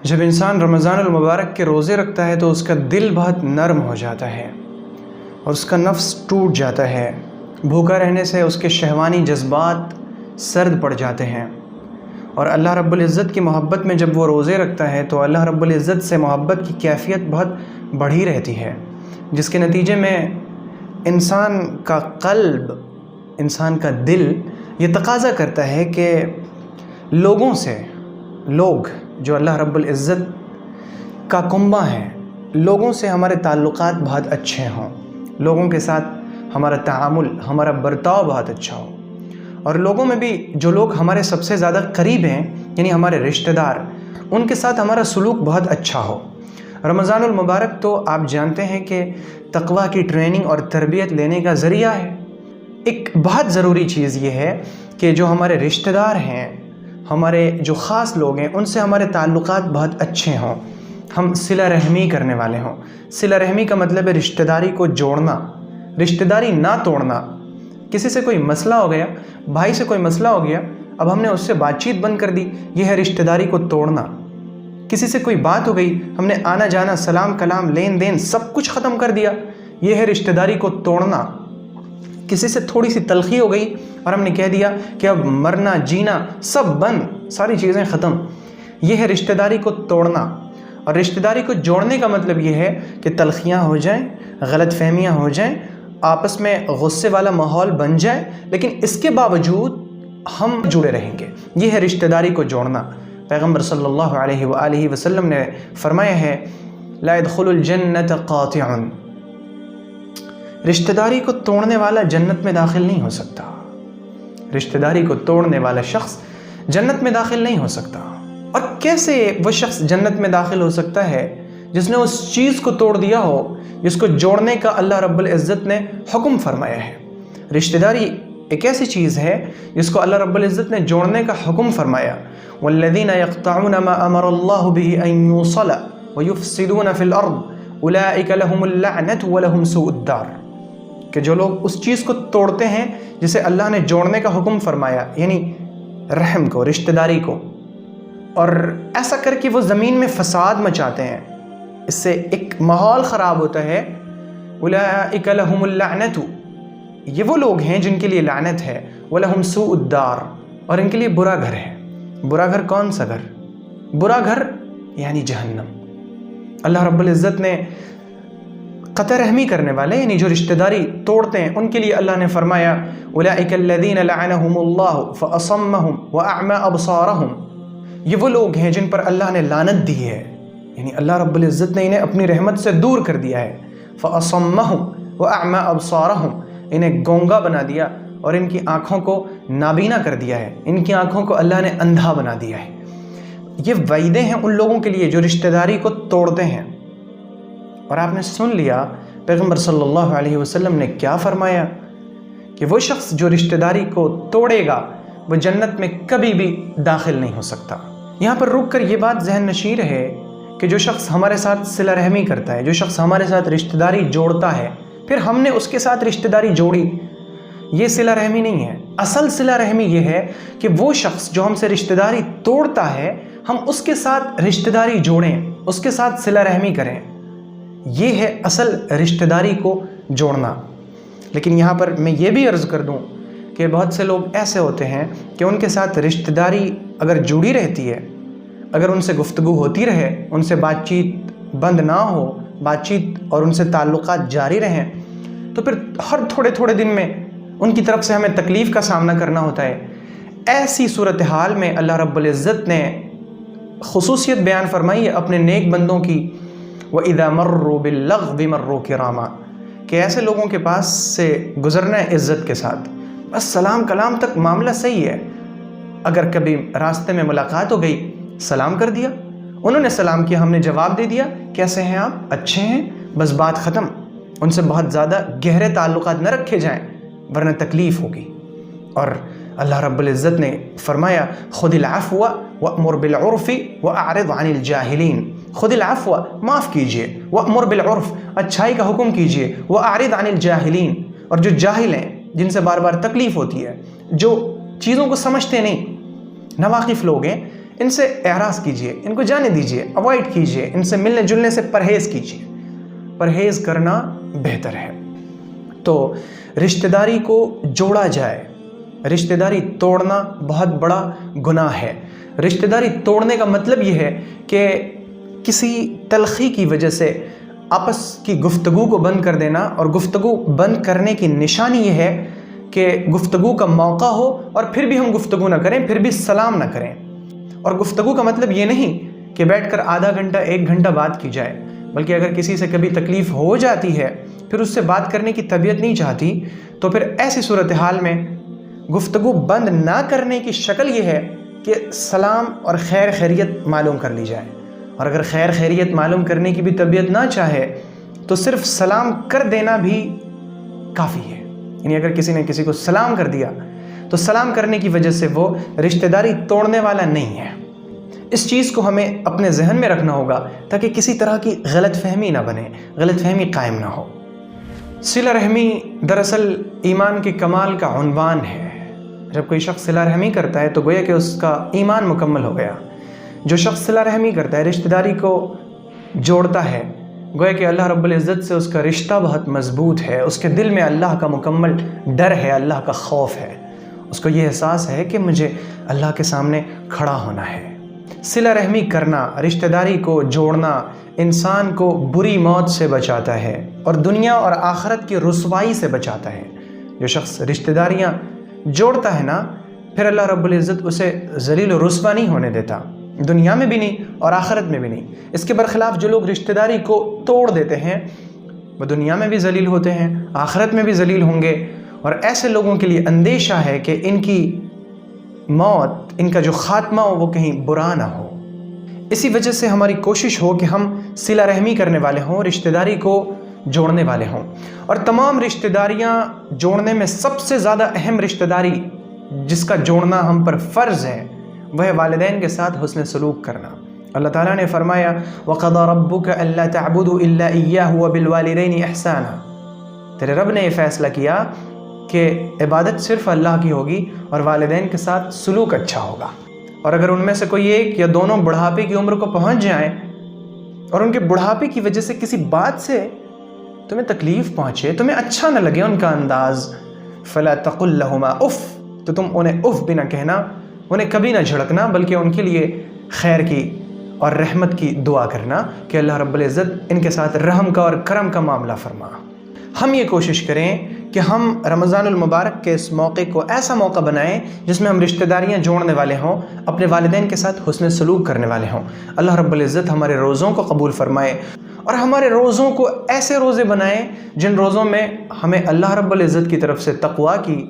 جب انسان رمضان المبارک کے روزے رکھتا ہے تو اس کا دل بہت نرم ہو جاتا ہے اور اس کا نفس ٹوٹ جاتا ہے۔ بھوکا رہنے سے اس کے شہوانی جذبات سرد پڑ جاتے ہیں، اور اللہ رب العزت کی محبت میں جب وہ روزے رکھتا ہے تو اللہ رب العزت سے محبت کی کیفیت بہت بڑھی رہتی ہے، جس کے نتیجے میں انسان کا قلب، انسان کا دل یہ تقاضا کرتا ہے کہ لوگ جو اللہ رب العزت کا کنبہ ہیں، لوگوں سے ہمارے تعلقات بہت اچھے ہوں، لوگوں کے ساتھ ہمارا تعامل، ہمارا برتاؤ بہت اچھا ہو، اور لوگوں میں بھی جو لوگ ہمارے سب سے زیادہ قریب ہیں یعنی ہمارے رشتہ دار، ان کے ساتھ ہمارا سلوک بہت اچھا ہو۔ رمضان المبارک تو آپ جانتے ہیں کہ تقویٰ کی ٹریننگ اور تربیت لینے کا ذریعہ ہے۔ ایک بہت ضروری چیز یہ ہے کہ جو ہمارے رشتہ دار ہیں، ہمارے جو خاص لوگ ہیں، ان سے ہمارے تعلقات بہت اچھے ہوں، ہم صلہ رحمی کرنے والے ہوں۔ صلہ رحمی کا مطلب ہے رشتہ داری کو جوڑنا، رشتہ داری نہ توڑنا۔ کسی سے کوئی مسئلہ ہو گیا، بھائی سے کوئی مسئلہ ہو گیا، اب ہم نے اس سے بات چیت بند کر دی، یہ ہے رشتہ داری کو توڑنا۔ کسی سے کوئی بات ہو گئی، ہم نے آنا جانا، سلام کلام، لین دین سب کچھ ختم کر دیا، یہ ہے رشتہ داری کو توڑنا۔ کسی سے تھوڑی سی تلخی ہو گئی اور ہم نے کہہ دیا کہ اب مرنا جینا سب بند، ساری چیزیں ختم، یہ ہے رشتہ داری کو توڑنا۔ اور رشتہ داری کو جوڑنے کا مطلب یہ ہے کہ تلخیاں ہو جائیں، غلط فہمیاں ہو جائیں، آپس میں غصے والا ماحول بن جائے، لیکن اس کے باوجود ہم جڑے رہیں گے، یہ ہے رشتہ داری کو جوڑنا۔ پیغمبر صلی اللہ علیہ وآلہ وسلم نے فرمایا ہے لا يدخل الجنت قاطع، رشتہ داری کو توڑنے والا جنت میں داخل نہیں ہو سکتا، رشتہ داری کو توڑنے والا شخص جنت میں داخل نہیں ہو سکتا۔ اور کیسے وہ شخص جنت میں داخل ہو سکتا ہے؟ جس نے اس چیز کو توڑ دیا ہو جس کو جوڑنے کا اللہ رب العزت نے حکم فرمایا ہے۔ رشتہ داری ایک ایسی چیز ہے جس کو اللہ رب العزت نے جوڑنے کا حکم فرمایا، والذین یقطعون ما امر اللہ بہ ان یوصل ویفسدون فی الارض اولئک لهم اللعنۃ ولهم سوء الدار، کہ جو لوگ اس چیز کو توڑتے ہیں جسے اللہ نے جوڑنے کا حکم فرمایا، یعنی رحم کو، رشتہ داری کو، اور ایسا کر کے وہ زمین میں فساد مچاتے ہیں، اس سے ایک ماحول خراب ہوتا ہے۔ اولئک لهم اللعنۃ، یہ وہ لوگ ہیں جن کے لیے لعنت ہے، ولہم سوء الدار، اور ان کے لیے برا گھر ہے۔ برا گھر کون سا گھر؟ برا گھر یعنی جہنم۔ اللہ رب العزت نے قطع رحمی کرنے والے یعنی جو رشتہ داری توڑتے ہیں ان کے لیے اللہ نے فرمایا اولئک الذین لعنہم اللہ فاصمہم واعمی ابصارہم، یہ وہ لوگ ہیں جن پر اللہ نے لعنت دی ہے، یعنی اللہ رب العزت نے انہیں اپنی رحمت سے دور کر دیا ہے۔ فاصمہم واعمی ابصارہم، انہیں گونگا بنا دیا اور ان کی آنکھوں کو نابینا کر دیا ہے، ان کی آنکھوں کو اللہ نے اندھا بنا دیا ہے۔ یہ وعیدیں ہیں ان لوگوں کے لیے جو رشتہ داری کو توڑتے ہیں۔ اور آپ نے سن لیا پیغمبر صلی اللہ علیہ وسلم نے کیا فرمایا کہ وہ شخص جو رشتہ داری کو توڑے گا وہ جنت میں کبھی بھی داخل نہیں ہو سکتا۔ یہاں پر رک کر یہ بات ذہن نشین ہے کہ جو شخص ہمارے ساتھ صلہ رحمی کرتا ہے، جو شخص ہمارے ساتھ رشتہ داری جوڑتا ہے، پھر ہم نے اس کے ساتھ رشتہ داری جوڑی، یہ صلہ رحمی نہیں ہے۔ اصل صلہ رحمی یہ ہے کہ وہ شخص جو ہم سے رشتہ داری توڑتا ہے، ہم اس کے ساتھ رشتہ داری جوڑیں، اس کے ساتھ صلہ رحمی کریں، یہ ہے اصل رشتہ داری کو جوڑنا۔ لیکن یہاں پر میں یہ بھی عرض کر دوں کہ بہت سے لوگ ایسے ہوتے ہیں کہ ان کے ساتھ رشتہ داری اگر جڑی رہتی ہے، اگر ان سے گفتگو ہوتی رہے، ان سے بات چیت بند نہ ہو، بات چیت اور ان سے تعلقات جاری رہیں، تو پھر ہر تھوڑے تھوڑے دن میں ان کی طرف سے ہمیں تکلیف کا سامنا کرنا ہوتا ہے۔ ایسی صورتحال میں اللہ رب العزت نے خصوصیت بیان فرمائی ہے اپنے نیک بندوں کی، وَإِذَا مَرُّوا بِاللَّغْوِ مَرُّوا كِرَامًا، کہ ایسے لوگوں کے پاس سے گزرنا ہے عزت کے ساتھ، بس سلام کلام تک معاملہ صحیح ہے، اگر کبھی راستے میں ملاقات ہو گئی سلام کر دیا، انہوں نے سلام کیا، ہم نے جواب دے دیا، کیسے ہیں آپ؟ اچھے ہیں، بس بات ختم۔ ان سے بہت زیادہ گہرے تعلقات نہ رکھے جائیں ورنہ تکلیف ہوگی۔ اور اللہ رب العزت نے فرمایا خذ العفو وأمر بالعرف وأعرض عن الجاہلین، خذ العفو، معاف کیجئے، وأمر بالعرف، اچھائی کا حکم کیجئے، وأعرض عن الجاہلین، اور جو جاہل ہیں، جن سے بار بار تکلیف ہوتی ہے، جو چیزوں کو سمجھتے نہیں، ناواقف لوگ ہیں، ان سے اعراض کیجئے، ان کو جانے دیجئے، اوائڈ کیجئے، ان سے ملنے جلنے سے پرہیز کیجئے۔ پرہیز کرنا بہتر ہے۔ تو رشتہ داری کو جوڑا جائے، رشتہ داری توڑنا بہت بڑا گناہ ہے۔ رشتہ داری توڑنے کا مطلب یہ ہے کہ کسی تلخی کی وجہ سے آپس کی گفتگو کو بند کر دینا، اور گفتگو بند کرنے کی نشانی یہ ہے کہ گفتگو کا موقع ہو اور پھر بھی ہم گفتگو نہ کریں، پھر بھی سلام نہ کریں۔ اور گفتگو کا مطلب یہ نہیں کہ بیٹھ کر آدھا گھنٹہ 1 گھنٹہ بات کی جائے، بلکہ اگر کسی سے کبھی تکلیف ہو جاتی ہے، پھر اس سے بات کرنے کی طبیعت نہیں چاہتی، تو پھر ایسی صورتحال میں گفتگو بند نہ کرنے کی شکل یہ ہے کہ سلام اور خیر خیریت معلوم کر لی جائے۔ اور اگر خیر خیریت معلوم کرنے کی بھی طبیعت نہ چاہے تو صرف سلام کر دینا بھی کافی ہے۔ یعنی اگر کسی نے کسی کو سلام کر دیا تو سلام کرنے کی وجہ سے وہ رشتہ داری توڑنے والا نہیں ہے۔ اس چیز کو ہمیں اپنے ذہن میں رکھنا ہوگا تاکہ کسی طرح کی غلط فہمی نہ بنے، غلط فہمی قائم نہ ہو۔ صلہ رحمی دراصل ایمان کے کمال کا عنوان ہے۔ جب کوئی شخص صلہ رحمی کرتا ہے تو گویا کہ اس کا ایمان مکمل ہو گیا۔ جو شخص صلہ رحمی کرتا ہے، رشتہ داری کو جوڑتا ہے، گویا کہ اللہ رب العزت سے اس کا رشتہ بہت مضبوط ہے، اس کے دل میں اللہ کا مکمل ڈر ہے، اللہ کا خوف ہے، اس کو یہ احساس ہے کہ مجھے اللہ کے سامنے کھڑا ہونا ہے۔ صلہ رحمی کرنا، رشتہ داری کو جوڑنا انسان کو بری موت سے بچاتا ہے اور دنیا اور آخرت کی رسوائی سے بچاتا ہے۔ جو شخص رشتہ داریاں جوڑتا ہے نا، پھر اللہ رب العزت اسے ذلیل و رسوا نہیں ہونے دیتا، دنیا میں بھی نہیں اور آخرت میں بھی نہیں۔ اس کے برخلاف جو لوگ رشتہ داری کو توڑ دیتے ہیں وہ دنیا میں بھی ذلیل ہوتے ہیں، آخرت میں بھی ذلیل ہوں گے، اور ایسے لوگوں کے لیے اندیشہ ہے کہ ان کی موت، ان کا جو خاتمہ ہو وہ کہیں برا نہ ہو۔ اسی وجہ سے ہماری کوشش ہو کہ ہم صلہ رحمی کرنے والے ہوں، رشتہ داری کو جوڑنے والے ہوں۔ اور تمام رشتہ داریاں جوڑنے میں سب سے زیادہ اہم رشتہ داری جس کا جوڑنا ہم پر فرض ہے وہ ہے والدین کے ساتھ حسن سلوک کرنا۔ اللہ تعالیٰ نے فرمایا وَقَضَى رَبُّكَ أَلَّا تَعْبُدُوا إِلَّا إِيَّاهُ وَبِالْوَالِدَيْنِ إِحْسَانًا۔ تیرے رب نے یہ فیصلہ کیا کہ عبادت صرف اللہ کی ہوگی اور والدین کے ساتھ سلوک اچھا ہوگا۔ اور اگر ان میں سے کوئی ایک یا دونوں بڑھاپے کی عمر کو پہنچ جائیں اور ان کے بڑھاپے کی وجہ سے کسی بات سے تمہیں تکلیف پہنچے، تمہیں اچھا نہ لگے ان کا انداز، فَلَا تَقُلْ لَهُمَا اُف، تو تم انہیں اف بھی نہ کہنا، انہیں کبھی نہ جھڑکنا، بلکہ ان کے لیے خیر کی اور رحمت کی دعا کرنا کہ اللہ رب العزت ان کے ساتھ رحم کا اور کرم کا معاملہ فرما۔ ہم یہ کوشش کریں کہ ہم رمضان المبارک کے اس موقع کو ایسا موقع بنائیں جس میں ہم رشتہ داریاں جوڑنے والے ہوں، اپنے والدین کے ساتھ حسن سلوک کرنے والے ہوں۔ اللہ رب العزت ہمارے روزوں کو قبول فرمائے اور ہمارے روزوں کو ایسے روزے بنائیں جن روزوں میں ہمیں اللہ رب العزت کی طرف سے تقویٰ کی،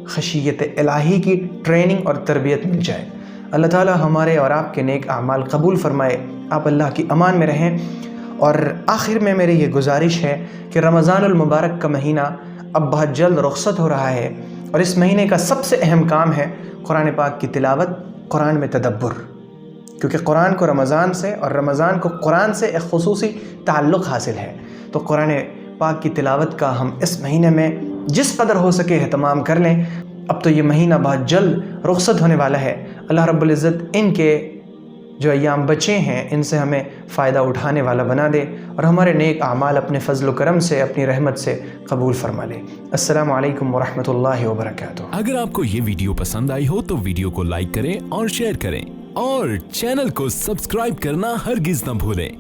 خشیت الہی کی ٹریننگ اور تربیت مل جائے۔ اللہ تعالی ہمارے اور آپ کے نیک اعمال قبول فرمائے۔ آپ اللہ کی امان میں رہیں۔ اور آخر میں میری یہ گزارش ہے کہ رمضان المبارک کا مہینہ اب بہت جلد رخصت ہو رہا ہے، اور اس مہینے کا سب سے اہم کام ہے قرآن پاک کی تلاوت، قرآن میں تدبر، کیونکہ قرآن کو رمضان سے اور رمضان کو قرآن سے ایک خصوصی تعلق حاصل ہے۔ تو قرآن پاک کی تلاوت کا ہم اس مہینے میں جس قدر ہو سکے اہتمام کر لیں۔ اب تو یہ مہینہ بہت جلد رخصت ہونے والا ہے۔ اللہ رب العزت ان کے جو ایام بچے ہیں ان سے ہمیں فائدہ اٹھانے والا بنا دے، اور ہمارے نیک اعمال اپنے فضل و کرم سے، اپنی رحمت سے قبول فرما لے۔ السلام علیکم ورحمۃ اللہ وبرکاتہ۔ اگر آپ کو یہ ویڈیو پسند آئی ہو تو ویڈیو کو لائک کریں اور شیئر کریں، اور چینل کو سبسکرائب کرنا ہرگز نہ بھولیں۔